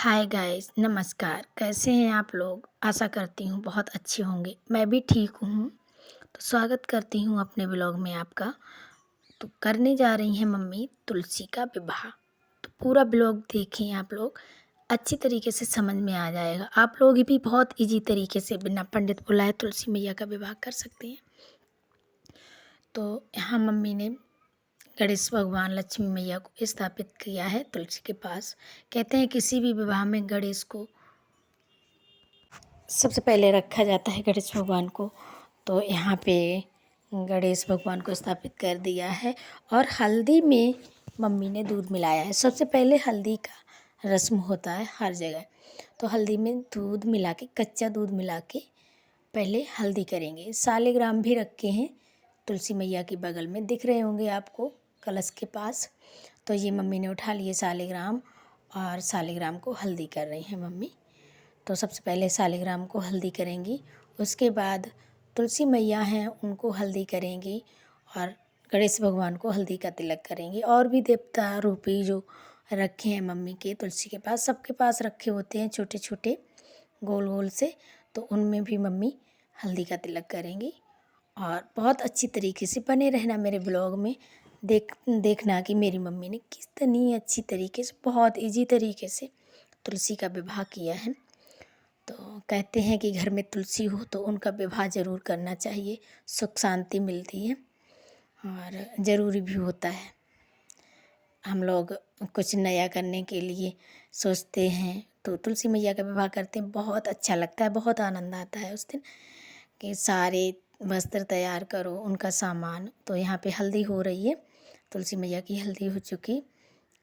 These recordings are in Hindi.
हाय गाइस, नमस्कार। कैसे हैं आप लोग? आशा करती हूँ बहुत अच्छे होंगे। मैं भी ठीक हूँ। तो स्वागत करती हूँ अपने ब्लॉग में आपका। तो करने जा रही हैं मम्मी तुलसी का विवाह। तो पूरा ब्लॉग देखें आप लोग, अच्छी तरीके से समझ में आ जाएगा। आप लोग भी बहुत इजी तरीके से बिना पंडित बुलाए तुलसी मैया का विवाह कर सकते हैं। तो यहाँ मम्मी ने गणेश भगवान लक्ष्मी मैया को स्थापित किया है तुलसी के पास। कहते हैं किसी भी विवाह में गणेश को सबसे पहले रखा जाता है, गणेश भगवान को। तो यहाँ पे गणेश भगवान को स्थापित कर दिया है और हल्दी में मम्मी ने दूध मिलाया है। सबसे पहले हल्दी का रस्म होता है हर जगह। तो हल्दी में दूध मिला के, कच्चा दूध मिला के पहले हल्दी करेंगे। सालिग्राम भी रखे हैं तुलसी मैया के बगल में, दिख रहे होंगे आपको कलश के पास। तो ये मम्मी ने उठा लिए सालिग्राम और सालिग्राम को हल्दी कर रही हैं मम्मी। तो सबसे पहले सालिग्राम को हल्दी करेंगी, उसके बाद तुलसी मैया हैं उनको हल्दी करेंगी और गणेश भगवान को हल्दी का तिलक करेंगी। और भी देवता रूपी जो रखे हैं मम्मी के तुलसी के पास, सबके पास रखे होते हैं छोटे छोटे गोल गोल से, तो उनमें भी मम्मी हल्दी का तिलक करेंगी। और बहुत अच्छी तरीके से बने रहना मेरे ब्लॉग में, देखना कि मेरी मम्मी ने कितनी अच्छी तरीके से, बहुत इजी तरीके से तुलसी का विवाह किया है। तो कहते हैं कि घर में तुलसी हो तो उनका विवाह ज़रूर करना चाहिए, सुख शांति मिलती है और ज़रूरी भी होता है। हम लोग कुछ नया करने के लिए सोचते हैं तो तुलसी मैया का विवाह करते हैं, बहुत अच्छा लगता है, बहुत आनंद आता है उस दिन कि सारे वस्त्र तैयार करो, उनका सामान। तो यहाँ पे हल्दी हो रही है, तुलसी मैया की हल्दी हो चुकी।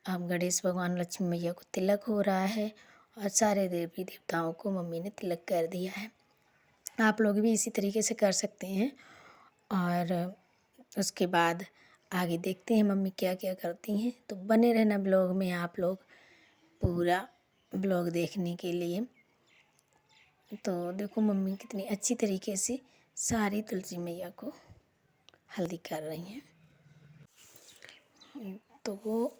अब गणेश भगवान लक्ष्मी मैया को तिलक हो रहा है और सारे देवी देवताओं को मम्मी ने तिलक कर दिया है। आप लोग भी इसी तरीके से कर सकते हैं। और उसके बाद आगे देखते हैं मम्मी क्या क्या करती हैं। तो बने रहना ब्लॉग में आप लोग, पूरा ब्लॉग देखने के लिए। तो देखो मम्मी कितनी अच्छी तरीके से सारी तुलसी मैया को हल्दी कर रही हैं। तो वो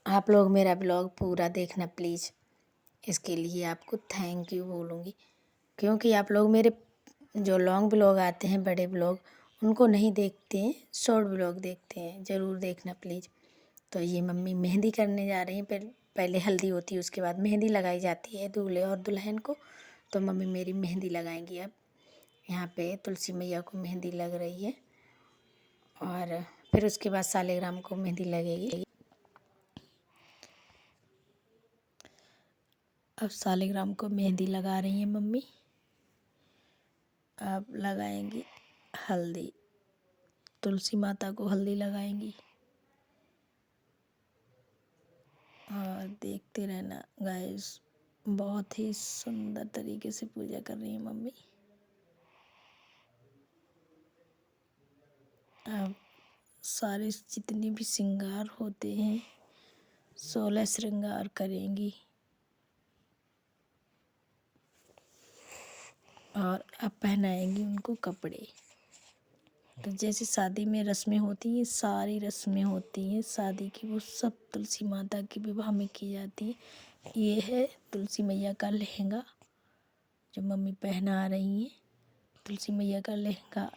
आप लोग मेरा ब्लॉग पूरा देखना प्लीज़। इसके लिए आपको थैंक यू बोलूँगी, क्योंकि आप लोग मेरे जो लॉन्ग ब्लॉग आते हैं, बड़े ब्लॉग, उनको नहीं देखते हैं, शॉर्ट ब्लॉग देखते हैं। ज़रूर देखना प्लीज़। तो ये मम्मी मेहंदी करने जा रही हैं। पहले हल्दी होती है, उसके बाद मेहंदी लगाई जाती है दूल्हे और दुल्हन को। तो मम्मी मेरी मेहंदी लगाएंगी अब। यहाँ पे तुलसी मैया को मेहंदी लग रही है और फिर उसके बाद सालिग्राम को मेहंदी लगेगी। अब सालिग्राम को मेहंदी लगा रही हैं मम्मी। अब लगाएंगी हल्दी, तुलसी माता को हल्दी लगाएंगी और देखते रहना गाइस। बहुत ही सुंदर तरीके से पूजा कर रही है मम्मी। अब सारे जितने भी श्रृंगार होते हैं, 16 श्रृंगार करेंगी और अब पहनाएंगी उनको कपड़े। तो जैसे शादी में रस्में होती हैं, सारी रस्में होती हैं शादी की, वो सब तुलसी माता के विवाह में की जाती है। ये है तुलसी मैया का लहंगा जो मम्मी पहना रही हैं। तुलसी मैया का लहंगा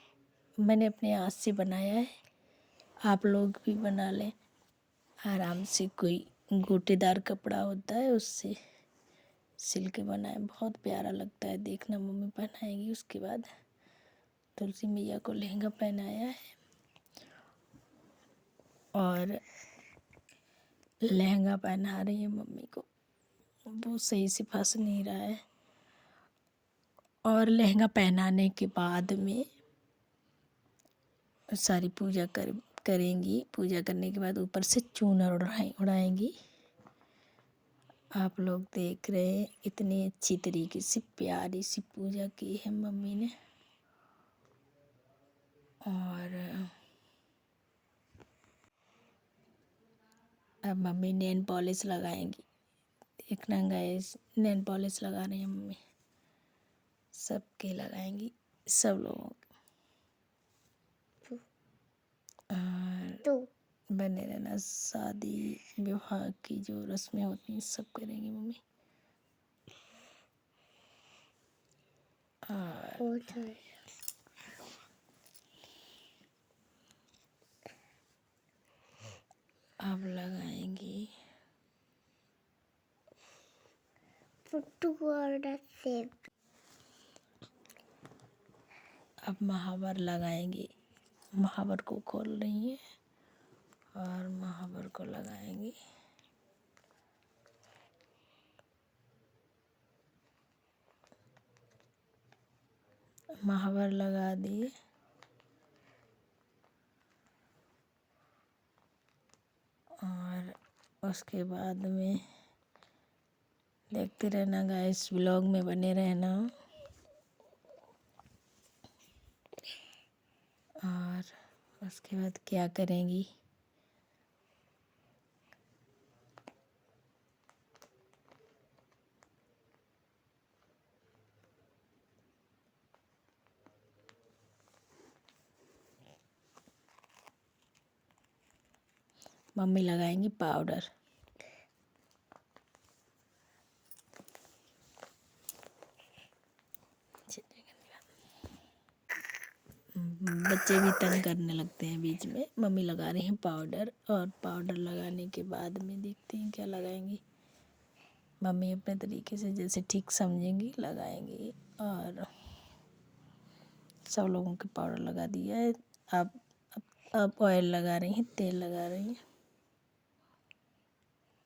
मैंने अपने हाथ से बनाया है, आप लोग भी बना लें आराम से। कोई गोटेदार कपड़ा होता है उससे सिल के बनाए, बहुत प्यारा लगता है देखना। मम्मी पहनाएगी, उसके बाद तुलसी मैया को लहंगा पहनाया है और लहंगा पहना रही है मम्मी को। वो सही से फंस नहीं रहा है। और लहंगा पहनाने के बाद में सारी पूजा करेंगी। पूजा करने के बाद ऊपर से चूनर उड़ाएंगी। आप लोग देख रहे हैं इतनी अच्छी तरीके से प्यारी सी पूजा की है मम्मी ने। और अब मम्मी नेल पॉलिश लगाएंगी। देखना गाइस, नेल पॉलिश लगा रही हैं मम्मी, सबके लगाएंगी, सब लोगों के। और बने रहना, शादी विवाह की जो रस्में होती हैं सब करेंगी मम्मी। और अब लगाएंगी अब महावर लगाएंगी। महावर को खोल रही है और महावर को लगाएंगी। महावर लगा दिए। और उसके बाद में देखते रहना गाइस, व्लॉग में बने रहना। और उसके बाद क्या करेंगी, मम्मी लगाएंगी पाउडर। बच्चे भी तंग करने लगते हैं बीच में। मम्मी लगा रही हैं पाउडर, और पाउडर लगाने के बाद में देखते हैं क्या लगाएंगी। मम्मी अपने तरीके से जैसे ठीक समझेंगी लगाएंगी। और सब लोगों के पाउडर लगा दिया है। अब ऑयल लगा रही हैं, तेल लगा रही हैं।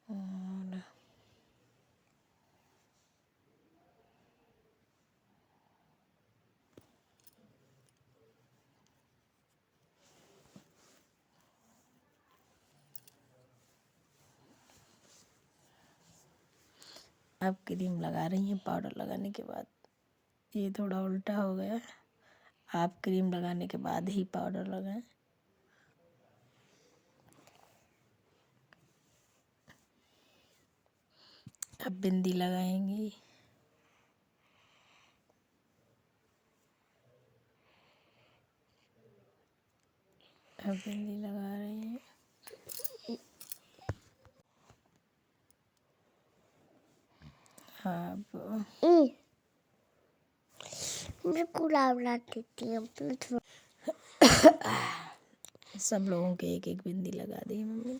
और अब क्रीम लगा रही हैं पाउडर लगाने के बाद। ये थोड़ा उल्टा हो गया। आप क्रीम लगाने के बाद ही पाउडर लगाएं। अब बिंदी लगाएंगी। अब बिंदी लगा रही हैं। अब मुझे गुलाब ला देती है। सब लोगों के एक एक बिंदी लगा दी मम्मी।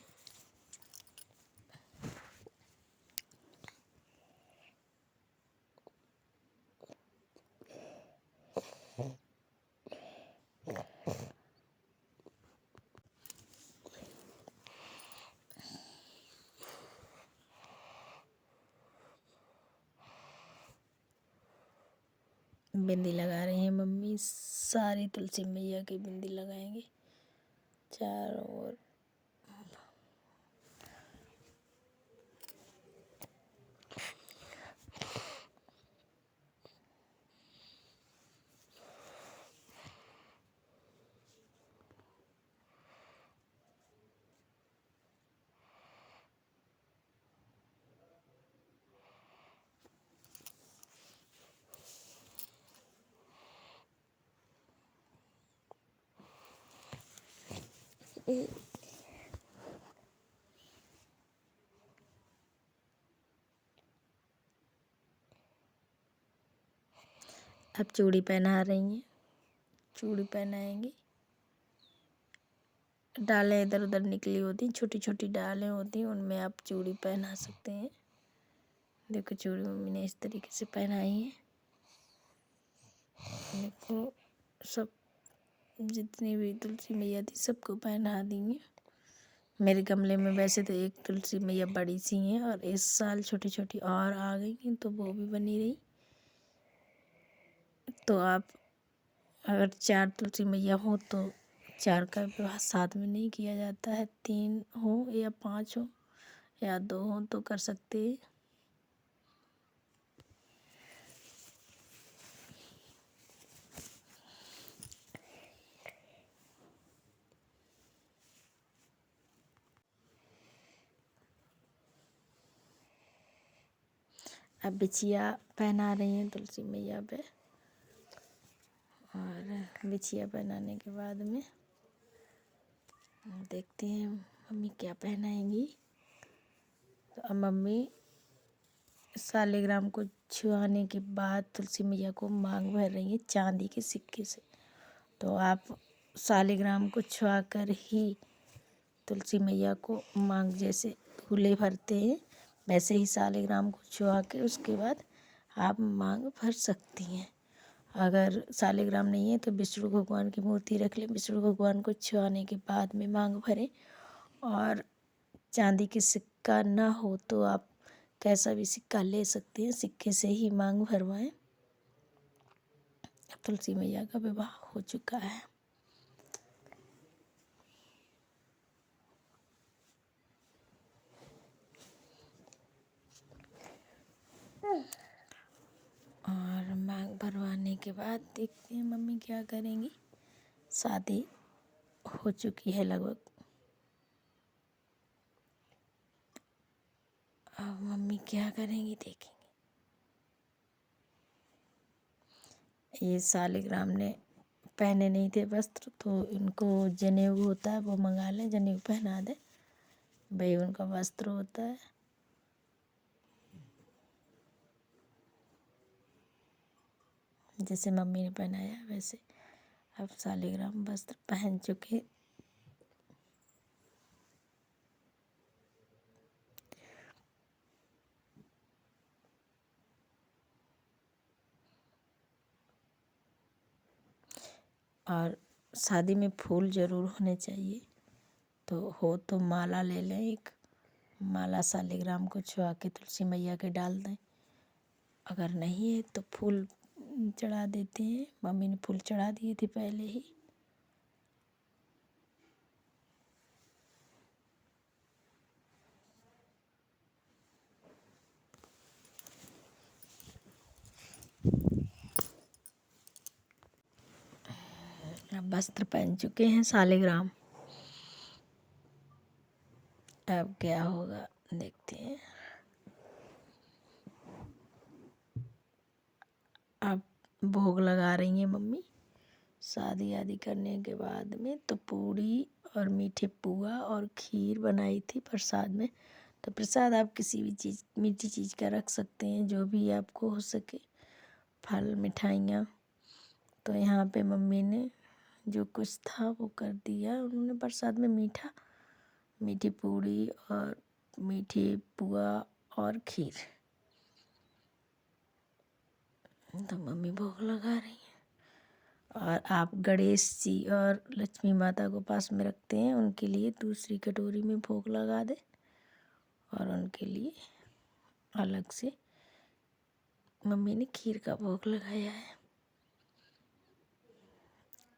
बिंदी लगा रही हैं मम्मी। सारी तुलसी मैया की बिंदी लगाएंगी चारों ओर। अब चूड़ी पहना रही हैं। चूड़ी पहनाएंगी। डालें इधर उधर निकली होती, छोटी छोटी डालें होती हैं, उनमें आप चूड़ी पहना सकते हैं। देखो चूड़ी मम्मी ने इस तरीके से पहनाई है। देखो सब जितनी भी तुलसी मैया थी सबको पहना दी हैं। मेरे गमले में वैसे तो एक तुलसी मैया बड़ी सी हैं, और इस साल छोटी छोटी और आ गई हैं, तो वो भी बनी रही। तो आप अगर 4 तुलसी मैया हो तो 4 का विवाह साथ में नहीं किया जाता है। 3 हो या 5 हो या 2 हो तो कर सकते हैं। अब बिछिया पहना रही हैं तुलसी मैया पे। और बिछिया पहनाने के बाद में देखते हैं मम्मी क्या पहनाएंगी। तो अब मम्मी सालिग्राम को छुआने के बाद तुलसी मैया को मांग भर रही है चांदी के सिक्के से। तो आप सालिग्राम को छुआ कर ही तुलसी मैया को मांग जैसे फूले भरते हैं वैसे ही सालिग्राम को छुआ के उसके बाद आप मांग भर सकती हैं। अगर सालिग्राम नहीं है तो विष्णु भगवान की मूर्ति रख लें, विष्णु भगवान को छुआने के बाद में मांग भरें। और चांदी की सिक्का ना हो तो आप कैसा भी सिक्का ले सकते हैं, सिक्के से ही मांग भरवाएं। तुलसी मैया का विवाह हो चुका है। और मांग भरवाने के बाद देखते हैं मम्मी क्या करेंगी। शादी हो चुकी है लगभग। अब मम्मी क्या करेंगी देखेंगे। ये सालिग्राम ने पहने नहीं थे वस्त्र तो इनको जनेऊ होता है वो मंगा लें, जनेऊ पहना दे, भाई उनका वस्त्र होता है। जैसे मम्मी ने पहनाया वैसे अब सालिग्राम वस्त्र पहन चुके। और शादी में फूल ज़रूर होने चाहिए, तो हो तो माला ले लें एक, माला सालिग्राम को छुआ के तुलसी मैया के डाल दें। अगर नहीं है तो फूल चढ़ा देते हैं, मम्मी ने फूल चढ़ा दिए थे पहले ही। अब वस्त्र पहन चुके हैं सालिग्राम। अब क्या होगा देखते हैं। अब भोग लगा रही हैं मम्मी। शादी आदि करने के बाद में तो पूड़ी और मीठे पुआ और खीर बनाई थी प्रसाद में। तो प्रसाद आप किसी भी चीज़ मीठी चीज़ का रख सकते हैं, जो भी आपको हो सके, फल मिठाइयाँ। तो यहाँ पे मम्मी ने जो कुछ था वो कर दिया उन्होंने प्रसाद में। मीठी पूड़ी और मीठी पुआ और खीर। तो मम्मी भोग लगा रही हैं। और आप गणेश जी और लक्ष्मी माता को पास में रखते हैं, उनके लिए दूसरी कटोरी में भोग लगा दें और उनके लिए अलग से मम्मी ने खीर का भोग लगाया है।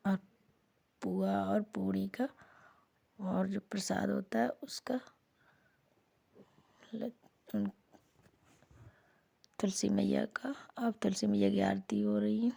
और पुआ और पूड़ी का और जो प्रसाद होता है उसका तुलसी मैया का। अब तुलसी मैया की आरती हो रही है।